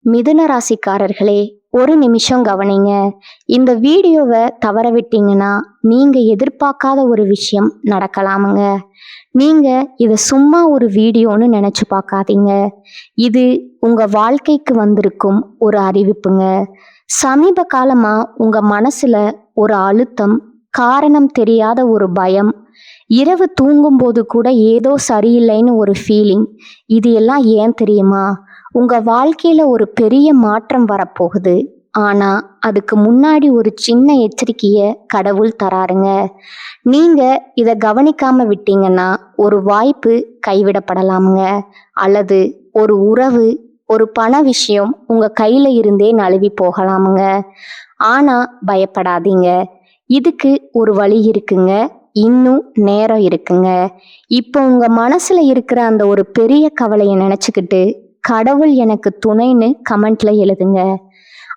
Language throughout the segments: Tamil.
மிதுன ராசிக்காரர்களே, ஒரு நிமிஷம் கவனிங்க. இந்த வீடியோவை தவற விட்டீங்கன்னா நீங்க எதிர்பார்க்காத ஒரு விஷயம் நடக்கலாமுங்க. நீங்க இதை சும்மா ஒரு வீடியோன்னு நினைச்சு பார்க்காதீங்க. இது உங்க வாழ்க்கைக்கு வந்திருக்கும் ஒரு அறிவிப்புங்க. சமீப காலமா உங்க மனசுல ஒரு அழுத்தம், காரணம் தெரியாத ஒரு பயம், இரவு தூங்கும்போது கூட ஏதோ சரியில்லைன்னு ஒரு ஃபீலிங். இது எல்லாம் ஏன் தெரியுமா? உங்க வாழ்க்கையில ஒரு பெரிய மாற்றம் வரப்போகுது. ஆனா அதுக்கு முன்னாடி ஒரு சின்ன எச்சரிக்கைய கடவுள் தராருங்க. நீங்க இத கவனிக்காம விட்டீங்கன்னா ஒரு வாய்ப்பு கைவிடப்படலாமுங்க. அல்லது ஒரு உறவு, ஒரு பண விஷயம் உங்க கையில இருந்தே நழுவி போகலாமுங்க. ஆனா பயப்படாதீங்க. இதுக்கு ஒரு வழி இருக்குங்க. இன்னும் நேரம் இருக்குங்க. இப்போ உங்க மனசுல இருக்கிற அந்த ஒரு பெரிய கவலையை நினைச்சுக்கிட்டு கடவுள் எனக்கு துணைன்னு கமெண்ட்ல எழுதுங்க.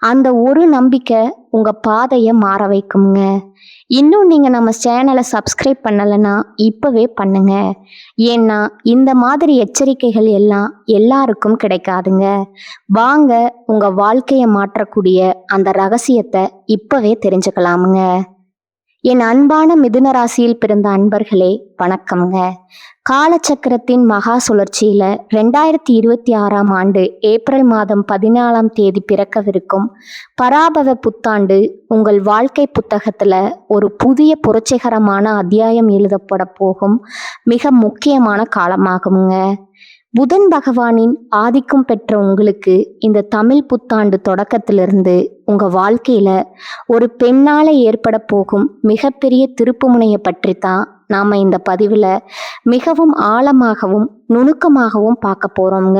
அந்த ஒரு நம்பிக்கை உங்க பாதையை மாற வைக்குங்க. இன்னும் நீங்க நம்ம சேனலை சப்ஸ்கிரைப் பண்ணலைன்னா இப்பவே பண்ணுங்க. ஏன்னா இந்த மாதிரி எச்சரிக்கைகள் எல்லாம் எல்லாருக்கும் கிடைக்காதுங்க. வாங்க உங்க வாழ்க்கையை மாற்றக்கூடிய அந்த ரகசியத்தை இப்பவே தெரிஞ்சுக்கலாமுங்க. என் அன்பான மிதுன ராசியில் பிறந்த அன்பர்களே, வணக்கம்ங்க. காலச்சக்கரத்தின் மகா சுழற்சியில 2026ஆம் ஆண்டு ஏப்ரல் மாதம் 14ஆம் தேதி பிறக்கவிருக்கும் பராபவ புத்தாண்டு உங்கள் வாழ்க்கை புத்தகத்துல ஒரு புதிய புரட்சிகரமான அத்தியாயம் எழுதப்பட போகும் மிக முக்கியமான காலமாகுங்க. புதன் பகவானின் ஆதிக்கம் பெற்ற உங்களுக்கு இந்த தமிழ் புத்தாண்டு தொடக்கத்திலிருந்து உங்க வாழ்க்கையில ஒரு பெண்ணால ஏற்பட போகும் மிகப்பெரிய திருப்புமுனையை பற்றி தான் நாம இந்த பதிவுல மிகவும் ஆழமாகவும் நுணுக்கமாகவும் பார்க்க போறோங்க.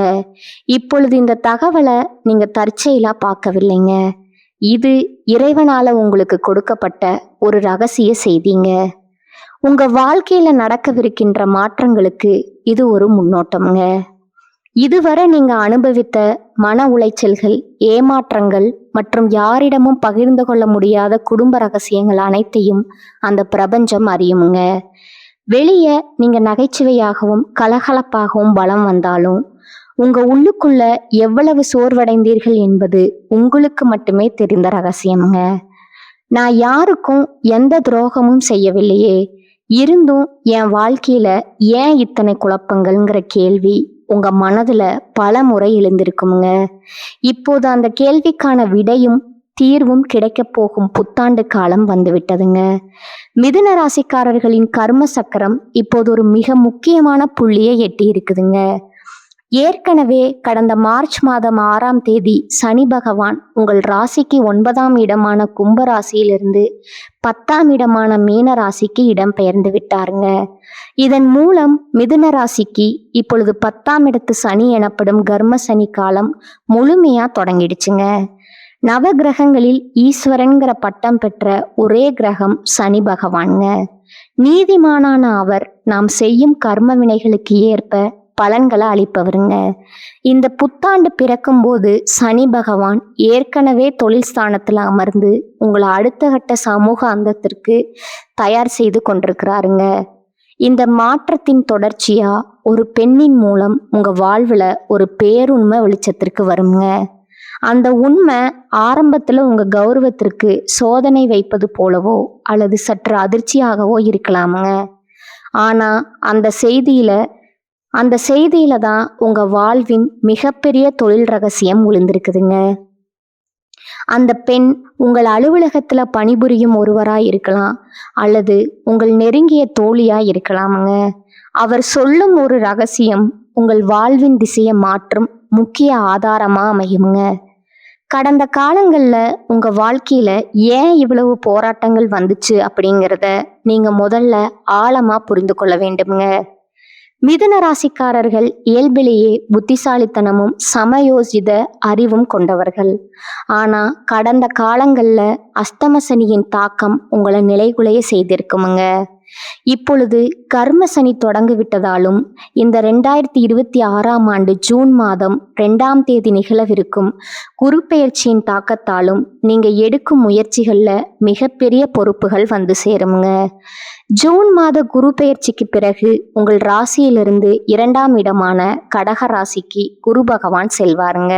இப்பொழுது இந்த தகவலை நீங்க தற்செயலா பார்க்கவில்லைங்க. இது இறைவனால உங்களுக்கு கொடுக்கப்பட்ட ஒரு ரகசிய செய்திங்க. உங்க வாழ்க்கையில நடக்கவிருக்கின்ற மாற்றங்களுக்கு இது ஒரு முன்னோட்டம்ங்க. இதுவரை நீங்க அனுபவித்த மன உளைச்சல்கள், ஏமாற்றங்கள் மற்றும் யாரிடமும் பகிர்ந்து கொள்ள முடியாத குடும்ப ரகசியங்கள் அனைத்தையும் அந்த பிரபஞ்சம் அறியுமுங்க. வெளியே நீங்க நகைச்சுவையாகவும் கலகலப்பாகவும் பலம் வந்தாலும் உங்க உள்ளுக்குள்ள எவ்வளவு சோர்வடைந்தீர்கள் என்பது உங்களுக்கு மட்டுமே தெரிந்த ரகசியம்ங்க. நான் யாருக்கும் எந்த துரோகமும் செய்யவில்லையே, இருந்தும் என் வாழ்க்கையில ஏன் இத்தனை குழப்பங்கள்ங்கிற கேள்வி உங்க மனதுல பல முறை எழுந்திருக்குங்க. இப்போது அந்த கேள்விக்கான விடையும் தீர்வும் கிடைக்க போகும் புத்தாண்டு காலம் வந்துவிட்டதுங்க. மிதுன ராசிக்காரர்களின் கர்ம சக்கரம் இப்போது ஒரு மிக முக்கியமான புள்ளியை எட்டி இருக்குதுங்க. ஏற்கனவே கடந்த மார்ச் மாதம் 6ஆம் தேதி சனி பகவான் உங்கள் ராசிக்கு 9ஆம் இடமான கும்ப ராசியிலிருந்து 10ஆம் இடமான மீன ராசிக்கு இடம் பெயர்ந்து விட்டாருங்க. இதன் மூலம் மிதுன ராசிக்கு இப்பொழுது 10ஆம் இடத்து சனி எனப்படும் கர்ம சனி காலம் முழுமையா தொடங்கிடுச்சுங்க. நவ கிரகங்களில் ஈஸ்வரன்கிற பட்டம் பெற்ற ஒரே கிரகம் சனி பகவான்ங்க. நீதிமானான அவர் நாம் செய்யும் கர்ம வினைகளுக்கு ஏற்ப பலன்களை அளிப்பவருங்க. இந்த புத்தாண்டு பிறக்கும் போது சனி பகவான் ஏற்கனவே தொழில் ஸ்தானத்துல அமர்ந்து உங்களை அடுத்த கட்ட சமூக அந்தத்திற்கு தயார் செய்து கொண்டிருக்கிறாருங்க. இந்த மாற்றத்தின் தொடர்ச்சியா ஒரு பெண்ணின் மூலம் உங்க வாழ்வுல ஒரு பேருண்மை வெளிச்சத்திற்கு வருங்க. அந்த உண்மை ஆரம்பத்துல உங்க கௌரவத்திற்கு சோதனை வைப்பது போலவோ அல்லது சற்று அதிர்ச்சியாகவோ இருக்கலாமுங்க. ஆனா அந்த செய்தியில தான் உங்க வாழ்வின் மிகப்பெரிய தொழில் ரகசியம் ஒளிந்திருக்குதுங்க. அந்த பெண் உங்கள் அலுவலகத்துல பணிபுரியும் ஒருவராய் இருக்கலாம், அல்லது உங்கள் நெருங்கிய தோழியா இருக்கலாமுங்க. அவர் சொல்லும் ஒரு ரகசியம் உங்கள் வாழ்வின் திசையை மாற்றும் முக்கிய ஆதாரமா அமையுங்க. கடந்த காலங்கள்ல உங்க வாழ்க்கையில ஏன் இவ்வளவு போராட்டங்கள் வந்துச்சு அப்படிங்கிறத நீங்க முதல்ல ஆழமா புரிந்து கொள்ள வேண்டுங்க. மிதுன ராசிக்காரர்கள் இயல்பிலேயே புத்திசாலித்தனமும் சமயோசித அறிவும் கொண்டவர்கள். ஆனா கடந்த காலங்கள்ல அஸ்தம சனியின் தாக்கம் உங்களை நிலைகுலைய செய்திருக்குமுங்க. இப்பொழுது கர்ம சனி தொடங்கி விட்டதாலும் இந்த 2026ஆம் ஆண்டு ஜூன் மாதம் 2ஆம் தேதி நிகழவிருக்கும் குரு பெயர்ச்சியின் தாக்கத்தாலும் நீங்க எடுக்கும் முயற்சிகள்ல மிகப்பெரிய பொறுப்புகள் வந்து சேருமுங்க. ஜூன் மாத குரு பெயர்ச்சிக்கு பிறகு உங்கள் ராசியிலிருந்து 2ஆம் இடமான கடக ராசிக்கு குரு பகவான் செல்வாருங்க.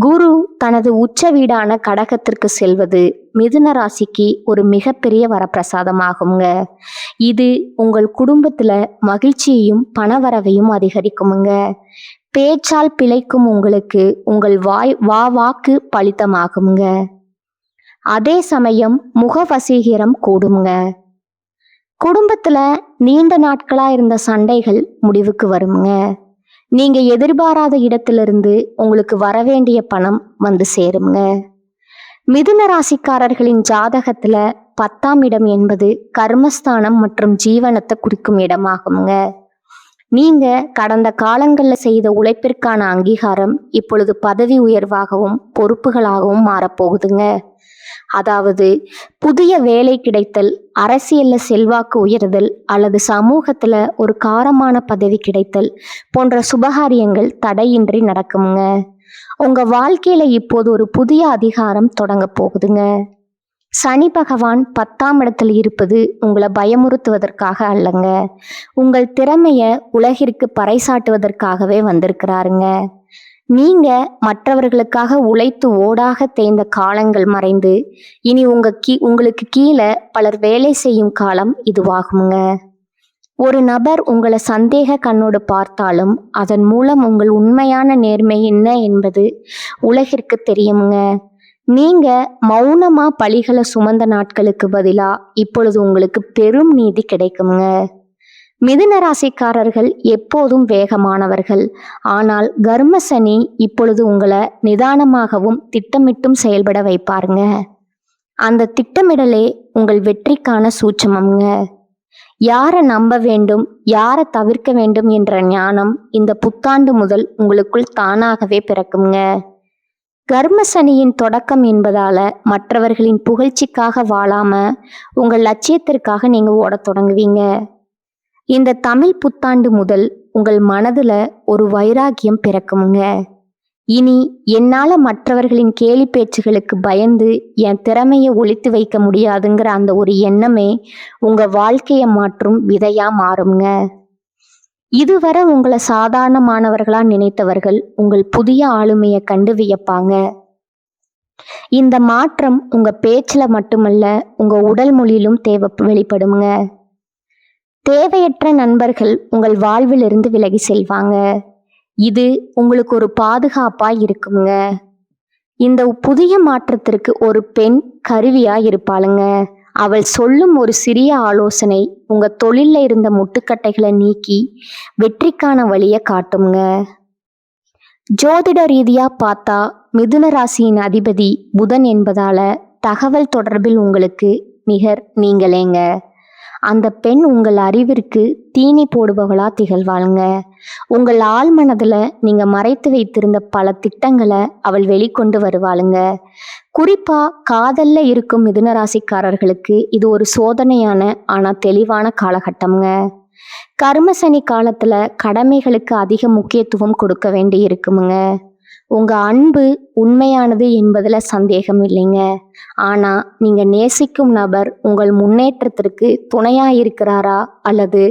குரு தனது உச்ச வீடான கடகத்திற்கு செல்வது மிதுன ராசிக்கு ஒரு மிகப்பெரிய வரப்பிரசாதமாகுங்க. இது உங்கள் குடும்பத்துல மகிழ்ச்சியையும் பணவரவையும் அதிகரிக்குமுங்க. பேச்சால் பிழைக்கும் உங்களுக்கு உங்கள் வாக்கு பலிதமாகுங்க. அதே சமயம் முக வசீகரம் கூடுங்க. குடும்பத்துல நீண்ட நாட்களா இருந்த சண்டைகள் முடிவுக்கு வருங்க. நீங்க எதிர்பாராத இடத்திலிருந்து உங்களுக்கு வரவேண்டிய பணம் வந்து சேருங்க. மிதுன ராசிக்காரர்களின் ஜாதகத்துல 10ஆம் இடம் என்பது கர்மஸ்தானம் மற்றும் ஜீவனத்தை குறிக்கும் இடமாகுங்க. நீங்க கடந்த காலங்கள்ல செய்த உழைப்பிற்கான அங்கீகாரம் இப்பொழுது பதவி உயர்வாகவும் பொறுப்புகளாகவும் மாறப்போகுதுங்க. அதாவது புதிய வேலை கிடைத்தல், அரசியல்ல செல்வாக்கு உயர்தல் அல்லது சமூகத்துல ஒரு காரமான பதவி கிடைத்தல் போன்ற சுபகாரியங்கள் தடையின்றி நடக்குங்க. உங்க வாழ்க்கையில இப்போது ஒரு புதிய அதிகாரம் தொடங்க போகுதுங்க. சனி பகவான் 10ஆம் இடத்துல இருப்பது உங்களை பயமுறுத்துவதற்காக அல்லங்க, உங்கள் திறமைய உலகிற்கு பறைசாட்டுவதற்காகவே வந்திருக்கிறாருங்க. நீங்க மற்றவர்களுக்காக உழைத்து ஓடாக தேய்ந்த காலங்கள் மறைந்து இனி உங்களுக்கு கீழே பலர் வேலை செய்யும் காலம் இதுவாகுங்க. ஒரு நபர் உங்களை சந்தேக கண்ணோடு பார்த்தாலும் அதன் மூலம் உங்கள் உண்மையான நேர்மை என்ன என்பது உலகிற்கு தெரியுங்க. நீங்க மௌனமா பழிகளை சுமந்த நாட்களுக்கு பதிலா இப்பொழுது உங்களுக்கு பெரும் நீதி கிடைக்குங்க. மிதுன ராசிக்காரர்கள் எப்போதும் வேகமானவர்கள். ஆனால் கர்ம சனி இப்பொழுது உங்களை நிதானமாகவும் திட்டமிட்டும் செயல்பட வைப்பாருங்க. அந்த திட்டமிடலே உங்கள் வெற்றிக்கான சூட்சமங்க. யாரை நம்ப வேண்டும், யாரை தவிர்க்க வேண்டும் என்ற ஞானம் இந்த புத்தாண்டு முதல் உங்களுக்குள் தானாகவே பிறக்குங்க. கர்ம சனியின் தொடக்கம் என்பதால மற்றவர்களின் புகழ்ச்சிக்காக வாழாம உங்கள் லட்சியத்திற்காக நீங்க ஓடத் தொடங்குவீங்க. இந்த தமிழ் புத்தாண்டு முதல் உங்கள் மனதுல ஒரு வைராக்கியம் பிறக்குமுங்க. இனி என்னால மற்றவர்களின் கேலி பேச்சுகளுக்கு பயந்து என் திறமையை ஒளித்து வைக்க முடியாதுங்கிற அந்த ஒரு எண்ணமே உங்க வாழ்க்கையை மாற்றும் விதையா மாறுங்க. இதுவரை உங்களை சாதாரணமானவர்களா நினைத்தவர்கள் உங்கள் புதிய ஆளுமையை கண்டு வியப்பாங்க. இந்த மாற்றம் உங்க பேச்சுல மட்டுமல்ல, உங்க உடல் மொழியிலும் வெளிப்படுங்க. தேவையற்ற நண்பர்கள் உங்கள் வாழ்விலிருந்து விலகி செல்வாங்க. இது உங்களுக்கு ஒரு பாதுகாப்பா இருக்குங்க. இந்த புதிய மாற்றத்திற்கு ஒரு பெண் கருவியா இருப்பாளுங்க. அவள் சொல்லும் ஒரு சிறிய ஆலோசனை உங்க தொழில்ல இருந்த முட்டுக்கட்டைகளை நீக்கி வெற்றிக்கான வழியை காட்டுங்க. ஜோதிட ரீதியா பார்த்தா மிதுன ராசியின் அதிபதி புதன் என்பதால தகவல் தொடர்பில் உங்களுக்கு நிகர் நீங்களேங்க. அந்த பெண் உங்கள் அறிவிற்கு தீனி போடுபவளா திகழ்வாளுங்க. உங்கள் ஆழ் மனதுல நீங்க மறைத்து வைத்திருந்த பல திட்டங்களை அவள் வெளிக்கொண்டு வருவாளுங்க. குறிப்பா காதல்ல இருக்கும் மிதுன ராசிக்காரர்களுக்கு இது ஒரு சோதனையான ஆனா தெளிவான காலகட்டம்ங்க. கர்மசனி காலத்துல கடமைகளுக்கு அதிக முக்கியத்துவம் கொடுக்க வேண்டி இருக்குமுங்க. உங்க அன்பு உண்மையானது என்பதுல சந்தேகம் இல்லைங்க. ஆனா நீங்க நேசிக்கும் நபர் உங்கள் முன்னேற்றத்திற்கு துணையா இருக்கிறாரா அல்லது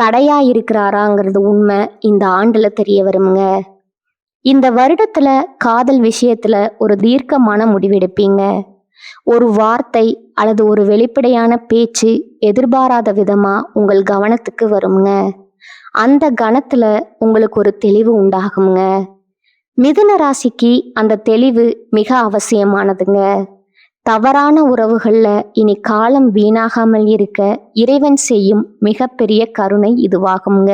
தடையா இருக்கிறாராங்கிறது உண்மை இந்த ஆண்டுல தெரிய வருங்க. இந்த வருடத்துல காதல் விஷயத்துல ஒரு தீர்க்கமான முடிவெடுப்பீங்க. ஒரு வார்த்தை அல்லது ஒரு வெளிப்படையான பேச்சு எதிர்பாராத விதமா உங்கள் கவனத்துக்கு வருங்க. அந்த கணத்துல உங்களுக்கு ஒரு தெளிவு உண்டாகுங்க. மிதுன ராசிக்கு அந்த தெளிவு மிக அவசியமானதுங்க. தவறான உறவுகள்ல இனி காலம் வீணாகாமல் இருக்க இறைவன் செய்யும் மிகப்பெரிய கருணை இதுவாகுங்க.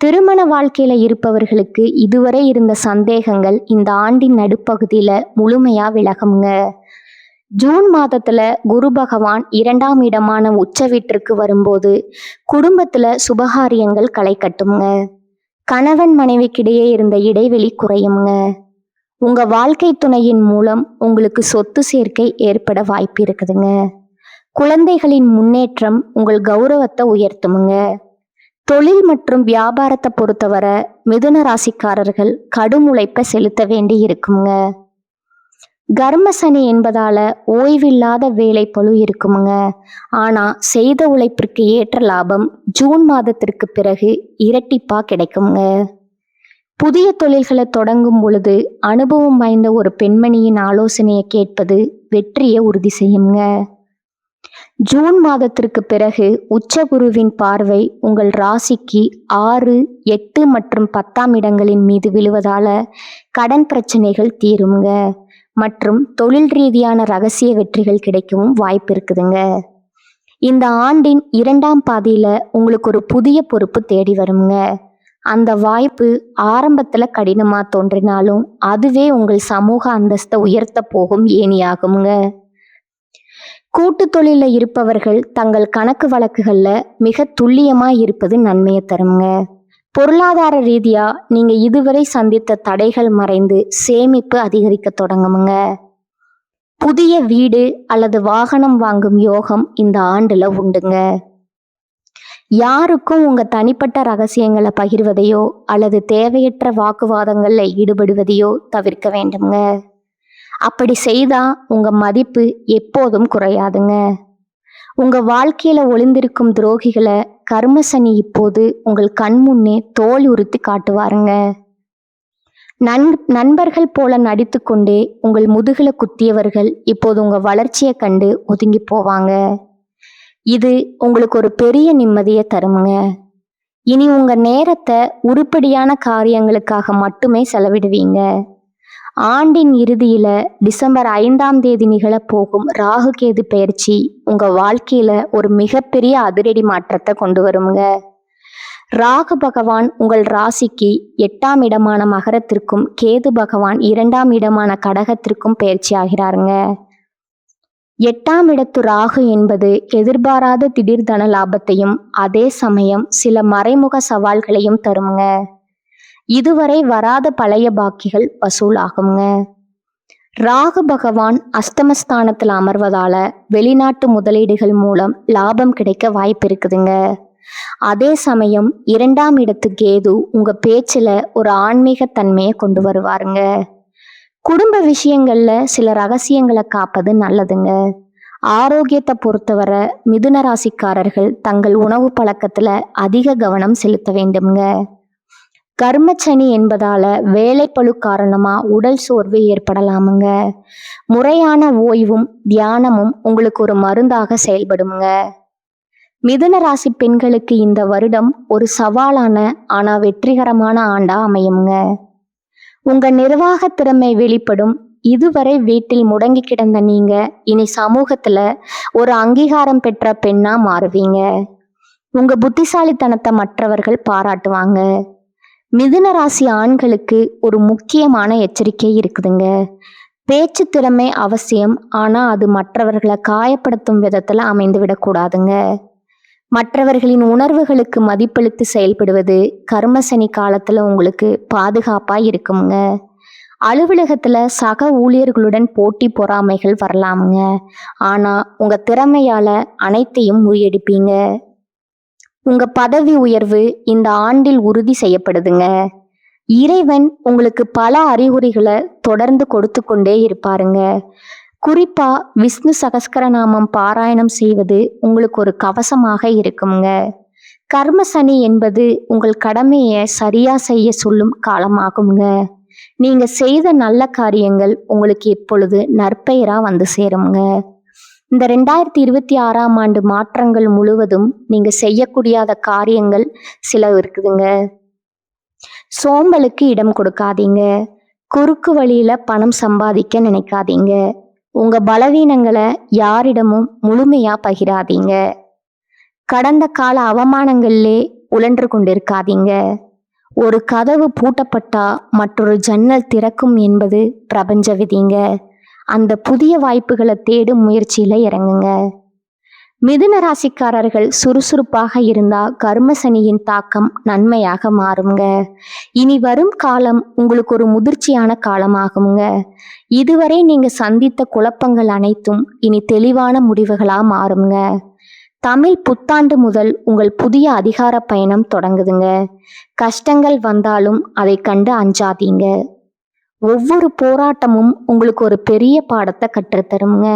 திருமண வாழ்க்கையில இருப்பவர்களுக்கு இதுவரை இருந்த சந்தேகங்கள் இந்த ஆண்டின் நடுப்பகுதியில முழுமையா விலகுங்க. ஜூன் மாதத்துல குரு பகவான் 2ஆம் இடமான உச்ச வீட்டிற்கு வரும்போது குடும்பத்துல சுபகாரியங்கள் களை கட்டுங்க. கணவன் மனைவிக்கிடையே இருந்த இடைவெளி குறையுங்க. உங்க வாழ்க்கை துணையின் மூலம் உங்களுக்கு சொத்து சேர்க்கை ஏற்பட வாய்ப்பு இருக்குதுங்க. குழந்தைகளின் முன்னேற்றம் உங்கள் கௌரவத்தை உயர்த்துமுங்க. தொழில் மற்றும் வியாபாரத்தை பொறுத்தவரை மிதுன ராசிக்காரர்கள் கடும் உழைப்பை செலுத்த வேண்டி இருக்குங்க. கர்ம சனி என்பதால ஓய்வில்லாத வேலை பளு இருக்குமுங்க. ஆனா செய்த உழைப்பிற்கு ஏற்ற லாபம் ஜூன் மாதத்திற்கு பிறகு இரட்டிப்பா கிடைக்குங்க. புதிய தொழில்களை தொடங்கும் பொழுது அனுபவம் வாய்ந்த ஒரு பெண்மணியின் ஆலோசனையை கேட்பது வெற்றியை உறுதி செய்யுங்க. ஜூன் மாதத்திற்கு பிறகு உச்சகுருவின் பார்வை உங்கள் ராசிக்கு 6, 8 மற்றும் 10ஆம் இடங்களின் மீது விழுவதால கடன் பிரச்சனைகள் தீருங்க மற்றும் தொழில் ரீதியான ரகசிய வெற்றிகள் கிடைக்கவும் வாய்ப்பு இருக்குதுங்க. இந்த ஆண்டின் 2ஆம் பாதியில உங்களுக்கு ஒரு புதிய பொறுப்பு தேடி வருங்க. அந்த வாய்ப்பு ஆரம்பத்துல கடினமா தோன்றினாலும் அதுவே உங்கள் சமூக அந்தஸ்தை உயர்த்த போகும் ஏணியாகுங்க. கூட்டு தொழில இருப்பவர்கள் தங்கள் கணக்கு வழக்குகள்ல மிக துல்லியமா இருப்பது நன்மையை தருங்க. பொருளாதார ரீதியா நீங்க இதுவரை சந்தித்த தடைகள் மறைந்து சேமிப்பு அதிகரிக்க தொடங்குமுங்க. புதிய வீடு அல்லது வாகனம் வாங்கும் யோகம் இந்த ஆண்டுல உண்டுங்க. யாருக்கும் உங்க தனிப்பட்ட ரகசியங்களை பகிர்வதையோ அல்லது தேவையற்ற வாக்குவாதங்கள்ல ஈடுபடுவதையோ தவிர்க்க வேண்டுங்க. அப்படி செய்தா உங்க மதிப்பு எப்போதும் குறையாதுங்க. உங்க வாழ்க்கையில ஒளிந்திருக்கும் துரோகிகளை கர்மசனி இப்போது உங்கள் கண் முன்னே தோல் உறுத்தி காட்டுவாருங்க. நண்பர்கள் போல நடித்து கொண்டே உங்கள் முதுகுல குத்தியவர்கள் இப்போது உங்க வளர்ச்சியை கண்டு ஒதுங்கி போவாங்க. இது உங்களுக்கு ஒரு பெரிய நிம்மதியை தருமுங்க. இனி உங்க நேரத்தை உருப்படியான காரியங்களுக்காக மட்டுமே செலவிடுவீங்க. ஆண்டின் இறுதியில டிசம்பர் 5ஆம் தேதி நிகழப்போகும் ராகு கேது பெயர்ச்சி உங்க வாழ்க்கையில ஒரு மிகப்பெரிய அதிரடி மாற்றத்தை கொண்டு வருங்க. ராகு பகவான் உங்கள் ராசிக்கு 8ஆம் இடமான மகரத்திற்கும் கேது பகவான் 2ஆம் இடமான கடகத்திற்கும் பெயர்ச்சி ஆகிறாருங்க. 8ஆம் இடத்து ராகு என்பது எதிர்பாராத திடீர் தன லாபத்தையும் அதே சமயம் சில மறைமுக சவால்களையும் தருங்க. இதுவரை வராத பழைய பாக்கிகள் வசூலாகுங்க. ராகு பகவான் அஸ்தமஸ்தானத்தில் அமர்வதால வெளிநாட்டு முதலீடுகள் மூலம் லாபம் கிடைக்க வாய்ப்பு இருக்குதுங்க. அதே சமயம் 2ஆம் இடத்து கேது உங்க பேச்சுல ஒரு ஆன்மீக தன்மையை கொண்டு வருவாருங்க. குடும்ப விஷயங்கள்ல சில ரகசியங்களை காப்பது நல்லதுங்க. ஆரோக்கியத்தை பொறுத்தவரை மிதுன ராசிக்காரர்கள் தங்கள் உணவு பழக்கத்துல அதிக கவனம் செலுத்த வேண்டும்ங்க. கர்மச்சனி என்பதால வேலைப்பளு காரணமா உடல் சோர்வு ஏற்படலாமுங்க. முறையான ஓய்வும் தியானமும் உங்களுக்கு ஒரு மருந்தாக செயல்படுங்க. மிதுன ராசி பெண்களுக்கு இந்த வருடம் ஒரு சவாலான ஆனா வெற்றிகரமான ஆண்டா அமையுங்க. உங்க நிர்வாக திறமை வெளிப்படும். இதுவரை வீட்டில் முடங்கி கிடந்த நீங்க இனி சமூகத்துல ஒரு அங்கீகாரம் பெற்ற பெண்ணா மாறுவீங்க. உங்க புத்திசாலித்தனத்தை மற்றவர்கள் பாராட்டுவாங்க. மிதுன ராசி ஆண்களுக்கு ஒரு முக்கியமான எச்சரிக்கை இருக்குதுங்க. பேச்சு திறமை அவசியம், ஆனா அது மற்றவர்களை காயப்படுத்தும் விதத்துல அமைந்து விடக்கூடாதுங்க. மற்றவர்களின் உணர்வுகளுக்கு மதிப்பளித்து செயல்படுவது கர்மசனி காலத்துல உங்களுக்கு பாதுகாப்பா இருக்குங்க. அலுவலகத்துல சக ஊழியர்களுடன் போட்டி பொறாமைகள் வரலாமுங்க. ஆனா உங்க திறமையால அனைத்தையும் முறியடிப்பீங்க. உங்க பதவி உயர்வு இந்த ஆண்டில் உறுதி செய்யப்படுதுங்க. இறைவன் உங்களுக்கு பல அறிகுறிகளை தொடர்ந்து கொடுத்து கொண்டே இருப்பாருங்க. குறிப்பா விஷ்ணு சகஸ்கரநாமம் பாராயணம் செய்வது உங்களுக்கு ஒரு கவசமாக இருக்குங்க. கர்மசனி என்பது உங்கள் கடமையை சரியா செய்ய சொல்லும் காலமாகுங்க. நீங்க செய்த நல்ல காரியங்கள் உங்களுக்கு இப்பொழுது நற்பெயரா வந்து சேருங்க. இந்த 2026ஆம் ஆண்டு மாற்றங்கள் முழுவதும் நீங்க செய்யக்கூடியாத காரியங்கள் சில இருக்குதுங்க. சோம்பலுக்கு இடம் கொடுக்காதீங்க. குறுக்கு வழியில பணம் சம்பாதிக்க நினைக்காதீங்க. உங்க பலவீனங்களை யாரிடமும் முழுமையா பகிராதீங்க. கடந்த கால அவமானங்களிலே உழன்று கொண்டிருக்காதீங்க. ஒரு கதவு பூட்டப்பட்டா மற்றொரு ஜன்னல் திறக்கும் என்பது பிரபஞ்ச விதிங்க. அந்த புதிய வாய்ப்புகளை தேடும் முயற்சியில இறங்குங்க. மிதுன ராசிக்காரர்கள் சுறுசுறுப்பாக இருந்தா கர்மசனியின் தாக்கம் நன்மையாக மாறுங்க. இனி வரும் காலம் உங்களுக்கு ஒரு முதிர்ச்சியான காலமாகுங்க. இதுவரை நீங்க சந்தித்த குழப்பங்கள் அனைத்தும் இனி தெளிவான முடிவுகளா மாறுங்க. தமிழ் புத்தாண்டு முதல் உங்கள் புதிய அதிகார பயணம் தொடங்குதுங்க. கஷ்டங்கள் வந்தாலும் அதை கண்டு அஞ்சாதீங்க. ஒவ்வொரு போராட்டமும் உங்களுக்கு ஒரு பெரிய பாடத்தை கற்றுத்தருங்க.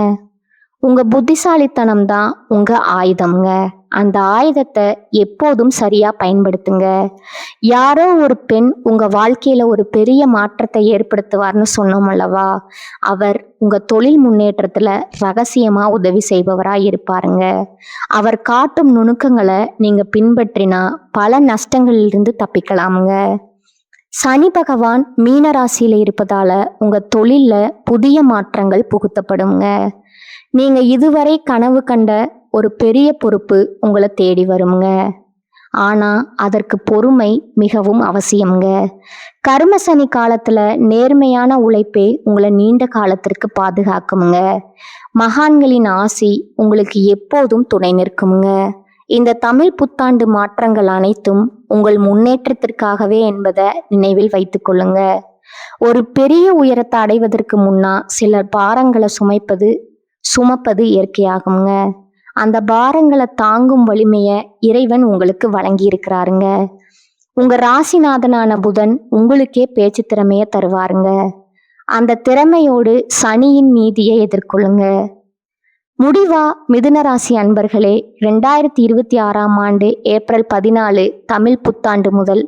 உங்க புத்திசாலித்தனம் தான் உங்க ஆயுதம்ங்க. அந்த ஆயுதத்தை எப்போதும் சரியா பயன்படுத்துங்க. யாரோ ஒரு பெண் உங்க வாழ்க்கையில ஒரு பெரிய மாற்றத்தை ஏற்படுத்துவார்னு சொன்னோம் அல்லவா? அவர் உங்க தொழில் முன்னேற்றத்துல ரகசியமா உதவி செய்பவரா இருப்பாருங்க. அவர் காட்டும் நுணுக்கங்களை நீங்க பின்பற்றினா பல நஷ்டங்களிலிருந்து தப்பிக்கலாமுங்க. சனி பகவான் மீன ராசியில இருப்பதால உங்க தொழில்ல புதிய மாற்றங்கள் புகுத்தப்படுங்க. நீங்க இதுவரை கனவு கண்ட ஒரு பெரிய பொறுப்பு உங்களை தேடி வருங்க. ஆனா அதற்கு பொறுமை மிகவும் அவசியம்ங்க. கர்ம சனி காலத்துல நேர்மையான உழைப்பே உங்களை நீண்ட காலத்திற்கு பாதுகாக்குமுங்க. மகான்களின் ஆசி உங்களுக்கு எப்போதும் துணை நிற்குமுங்க. இந்த தமிழ் புத்தாண்டு மாற்றங்கள் அனைத்தும் உங்கள் முன்னேற்றத்திற்காகவே என்பதை நினைவில் வைத்துக் கொள்ளுங்க. ஒரு பெரிய உயரத்தை அடைவதற்கு முன்னா சிலர் பாரங்களை சுமப்பது இயற்கையாகுங்க. அந்த பாரங்களை தாங்கும் வலிமைய இறைவன் உங்களுக்கு வழங்கி இருக்கிறாருங்க. உங்க ராசிநாதனான புதன் உங்களுக்கே பேச்சு திறமைய தருவாருங்க. அந்த திறமையோடு சனியின் நீதியை எதிர்கொள்ளுங்க. முடிவா மிதுன ராசி அன்பர்களே, 2026 ஏப்ரல் 14 தமிழ் புத்தாண்டு முதல்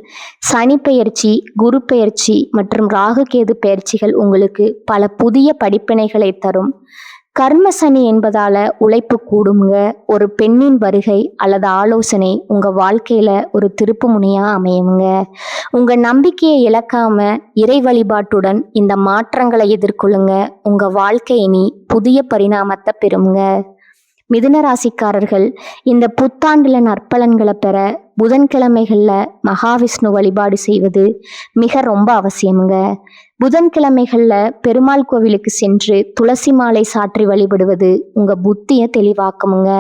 சனி பெயர்ச்சி, குரு பெயர்ச்சி மற்றும் ராகு கேது பெயர்ச்சிகள் உங்களுக்கு பல புதிய படிப்பினைகளை தரும். கர்ம சனி என்பதால உழைப்பு கூடுங்க. ஒரு பெண்ணின் வருகை அல்லது ஆலோசனை உங்க வாழ்க்கையில ஒரு திருப்பு முனையா அமையுங்க. உங்க நம்பிக்கையை இழக்காம இறை வழிபாட்டுடன் இந்த மாற்றங்களை எதிர்கொள்ளுங்க. உங்க வாழ்க்கை இனி புதிய பரிணாமத்தை பெறுங்க. மிதுன ராசிக்காரர்கள் இந்த புத்தாண்டுல நற்பலன்களை பெற புதன்கிழமைகள்ல மகாவிஷ்ணு வழிபாடு செய்வது மிக ரொம்ப அவசியமுங்க. புதன்கிழமைகள்ல பெருமாள் கோவிலுக்கு சென்று துளசி மாலை சாற்றி வழிபடுவது உங்க புத்திய தெளிவாக்குமுங்க.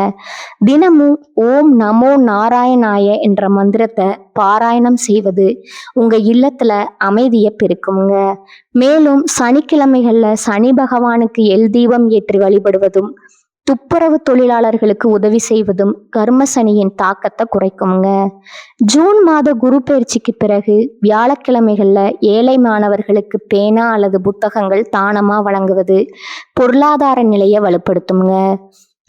தினமும் ஓம் நமோ நாராயணாய என்ற மந்திரத்தை பாராயணம் செய்வது உங்க இல்லத்துல அமைதியை பெருக்குமுங்க. மேலும் சனிக்கிழமைகள்ல சனி பகவானுக்கு எல் தீபம் ஏற்றி வழிபடுவதும் துப்புரவு தொழிலாளர்களுக்கு உதவி செய்வதும் கர்ம சனியின் தாக்கத்தை குறைக்குங்க. ஜூன் மாத குரு பயிற்சிக்கு பிறகு வியாழக்கிழமைகள்ல ஏழை மாணவர்களுக்கு பேனா அல்லது புத்தகங்கள் தானமா வழங்குவது பொருளாதார நிலையை வலுப்படுத்துங்க.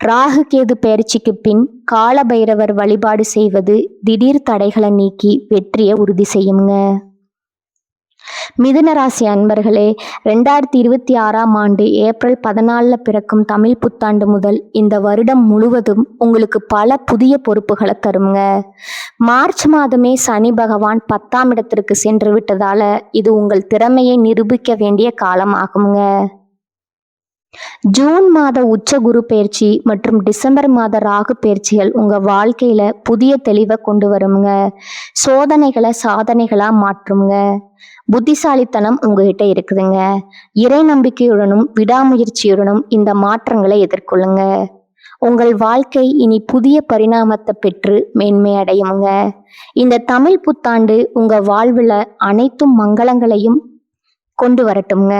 ராகு கேது பயிற்சிக்கு பின் கால பைரவர் வழிபாடு செய்வது திடீர் தடைகளை நீக்கி வெற்றியை உறுதி செய்யுங்க. மிதுன ராசி அன்பர்களே, 2026 ஏப்ரல் 14 பிறக்கும் தமிழ் புத்தாண்டு முதல் இந்த வருடம் முழுவதும் உங்களுக்கு பல புதிய பொறுப்புகளை தருங்க. மார்ச் மாதமே சனி பகவான் 10ஆம் இடத்திற்கு சென்று விட்டதால இது உங்கள் திறமையை நிரூபிக்க வேண்டிய காலம் ஆகுங்க. ஜூன் மாத உச்ச குரு பயிற்சி மற்றும் டிசம்பர் மாத ராகு பயிற்சிகள் உங்க வாழ்க்கையில புதிய தெளிவை கொண்டு வருங்க. சோதனைகளை சாதனைகளா மாற்றுங்க. புத்திசாலித்தனம் உங்ககிட்ட இருக்குதுங்க. இறை நம்பிக்கையுடனும் விடாமுயற்சியுடனும் இந்த மாற்றங்களை எதிர்கொள்ளுங்க. உங்கள் வாழ்க்கை இனி புதிய பரிணாமத்தை பெற்று மேன்மை அடையுங்க. இந்த தமிழ் புத்தாண்டு உங்க வாழ்வுல அனைத்தும் மங்களங்களையும் கொண்டு வரட்டும்ங்க.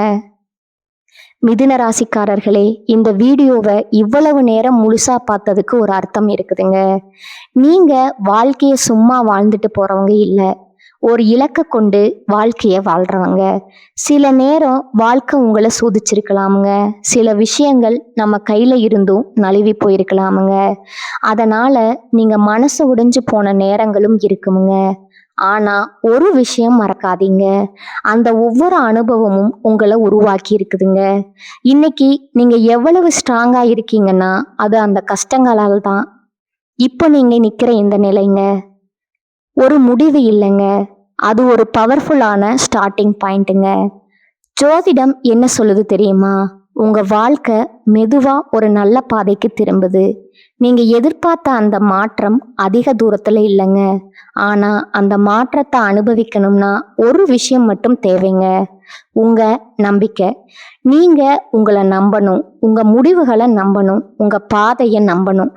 மிதுன ராசிக்காரர்களே, இந்த வீடியோவை இவ்வளவு நேரம் முழுசா பார்த்ததுக்கு ஒரு அர்த்தம் இருக்குதுங்க. நீங்க வாழ்க்கைய சும்மா வாழ்ந்துட்டு போறவங்க இல்லை, ஒரு இலக்கை கொண்டு வாழ்க்கைய வாழ்றவங்க. சில நேரம் வாழ்க்கை உங்களை சோதிச்சிருக்கலாமுங்க. சில விஷயங்கள் நம்ம கையில இருந்தும் நழுவி போயிருக்கலாமுங்க. அதனால நீங்க மனசு உடைஞ்சு போன நேரங்களும் இருக்குமுங்க. ஆனா ஒரு விஷயம் மறக்காதீங்க, அந்த ஒவ்வொரு அனுபவமும் உங்களை உருவாக்கி இருக்குதுங்க. இன்னைக்கு நீங்க எவ்வளவு ஸ்ட்ராங்கா இருக்கீங்கன்னா அது அந்த கஷ்டங்களால் தான். இப்போ நீங்க நிக்கிற இந்த நிலைங்க ஒரு முடிவு இல்லைங்க, அது ஒரு பவர்ஃபுல்லான ஸ்டார்டிங் பாயிண்ட்டுங்க. ஜோதிடம் என்ன சொல்லுது தெரியுமா? உங்க வாழ்க்கை மெதுவா ஒரு நல்ல பாதைக்கு திரும்புது. நீங்க எதிர்பார்த்த அந்த மாற்றம் அதிக தூரத்துல இல்லைங்க. ஆனா அந்த மாற்றத்தை அனுபவிக்கணும்னா ஒரு விஷயம் மட்டும் தேவைங்க, உங்க நம்பிக்கை. நீங்க உங்களை நம்பணும், உங்க முடிவுகளை நம்பணும், உங்க பாதையை நம்பணும்.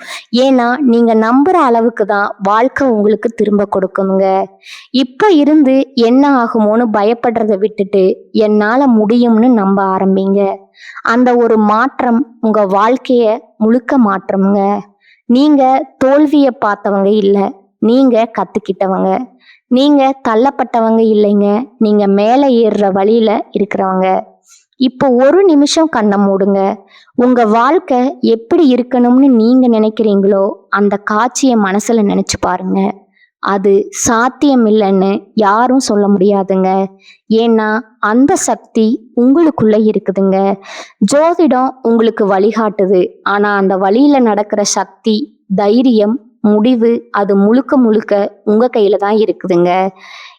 ஏன்னா நீங்க நம்புற அளவுக்கு தான் வாழ்க்கை உங்களுக்கு திரும்ப கொடுக்குங்க. இப்ப இருந்து என்ன ஆகுமோன்னு பயப்படுறதை விட்டுட்டு என்னால முடியும்னு நம்ப ஆரம்பிங்க. அந்த ஒரு மாற்றம் உங்க வாழ்க்கைய முழுக்க மாற்றமுங்க. நீங்க தோல்வியை பார்த்தவங்க இல்லை, நீங்க கத்துக்கிட்டவங்க. நீங்க தள்ளப்பட்டவங்க இல்லைங்க, நீங்க மேலே ஏறுற வழியில இருக்கிறவங்க. இப்போ ஒரு நிமிஷம் கண்ணை மூடுங்க. உங்க வாழ்க்கை எப்படி இருக்கணும்னு நீங்க நினைக்கிறீங்களோ அந்த காட்சியை மனசுல நினைச்சு பாருங்க. அது சாத்தியம் இல்லைன்னு யாரும் சொல்ல முடியாதுங்க. ஏன்னா அந்த சக்தி உங்களுக்குள்ள இருக்குதுங்க. ஜோதிடம் உங்களுக்கு வழிகாட்டுது, ஆனா அந்த வழியில நடக்கிற சக்தி, தைரியம், முடிவு அது முழுக்க முழுக்க உங்க கையில தான் இருக்குதுங்க.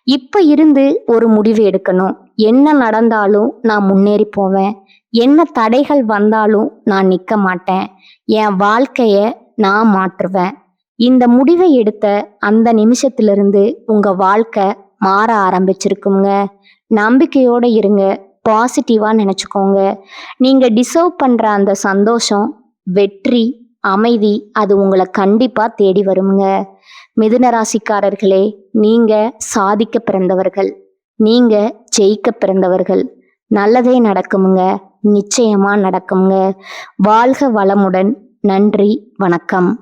இப்ப இருந்து ஒரு முடிவு எடுக்கணும். என்ன நடந்தாலும் நான் முன்னேறி போவேன். என்ன தடைகள் வந்தாலும் நான் நிக்க மாட்டேன். என் வாழ்க்கைய நான் மாற்றுவேன். இந்த முடிவை எடுத்த அந்த நிமிஷத்திலிருந்து உங்க வாழ்க்கை மாற ஆரம்பிச்சிருக்குங்க. நம்பிக்கையோட இருங்க. பாசிட்டிவா நினைச்சுக்கோங்க. நீங்க டிசர்வ் பண்ற அந்த சந்தோஷம், வெற்றி, அமைதி அது உங்களை கண்டிப்பா தேடி வருங்க. மிதுன ராசிக்காரர்களே, நீங்க சாதிக்க பிறந்தவர்கள். நீங்க ஜெயிக்க பிறந்தவர்கள். நல்லதே நடக்குமுங்க. நிச்சயமா நடக்குங்க. வாழ்க வளமுடன். நன்றி, வணக்கம்.